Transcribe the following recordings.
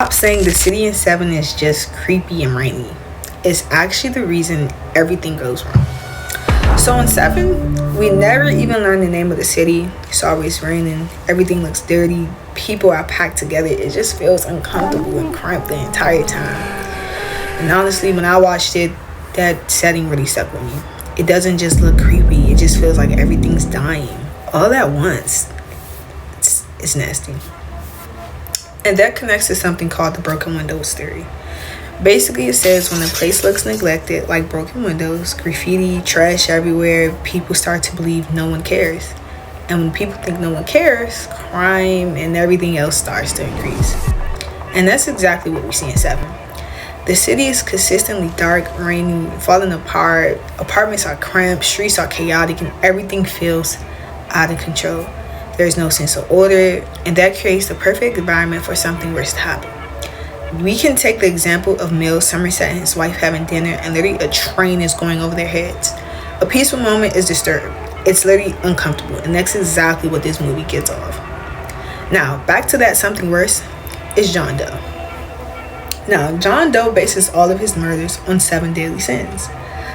Stop saying the city in Seven is just creepy and rainy. It's actually the reason everything goes wrong. So in Seven, we never even learn the name of the city. It's always raining. Everything looks dirty. People are packed together. It just feels uncomfortable and cramped the entire time. And honestly, when I watched it, that setting really stuck with me. It doesn't just look creepy. It just feels like everything's dying all at once. It's nasty. And that connects to something called the broken windows theory. Basically, it says when a place looks neglected, like broken windows, graffiti, trash everywhere, people start to believe no one cares. And when people think no one cares, crime and everything else starts to increase. And that's exactly what we see in Seven. The city is consistently dark, raining, falling apart, apartments are cramped, streets are chaotic, and everything feels out of control. There's no sense of order, and that creates the perfect environment for something worse to happen. We can take the example of Mills Somerset and his wife having dinner, and literally a train is going over their heads. A peaceful moment is disturbed. It's literally uncomfortable, and that's exactly what this movie gets off. Now, back to that something worse is John Doe. Now, John Doe bases all of his murders on 7 deadly sins.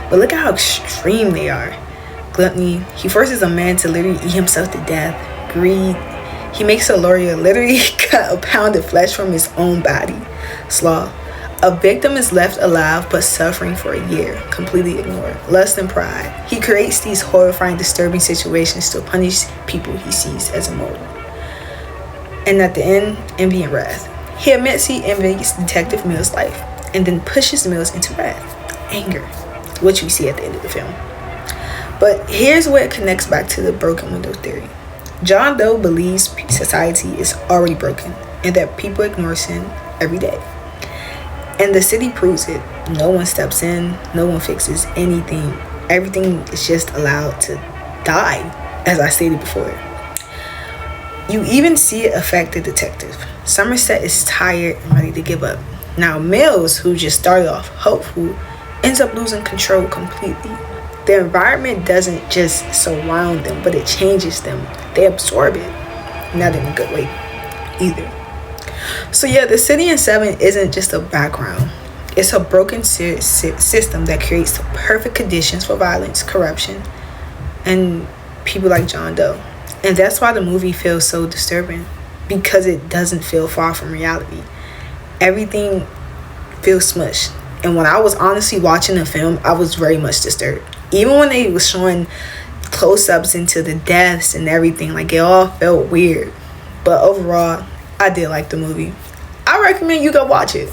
But look at how extreme they are. Gluttony, he forces a man to literally eat himself to death. Greed, he makes a lawyer literally cut a pound of flesh from his own body. Sloth, a victim is left alive but suffering for a year, completely ignored. Lust and pride, he creates these horrifying, disturbing situations to punish people he sees as immoral. And at the end, envy and wrath. He admits he envies Detective Mills' life and then pushes Mills into wrath, anger, which we see at the end of the film. But here's where it connects back to the broken window theory. John Doe believes society is already broken and that people ignore sin every day. And the city proves it. No one steps in, no one fixes anything. Everything is just allowed to die, as I stated before. You even see it affect the detective. Somerset is tired and ready to give up. Now Mills, who just started off hopeful, ends up losing control completely. The environment doesn't just surround them, but it changes them. They absorb it. Not in a good way either. So yeah, the city in Seven isn't just a background. It's a broken system that creates the perfect conditions for violence, corruption, and people like John Doe. And that's why the movie feels so disturbing, because it doesn't feel far from reality. Everything feels smushed. And when I was honestly watching the film, I was very much disturbed. Even when they was showing close-ups into the deaths and everything, like it all felt weird. But overall, I did like the movie. I recommend you go watch it.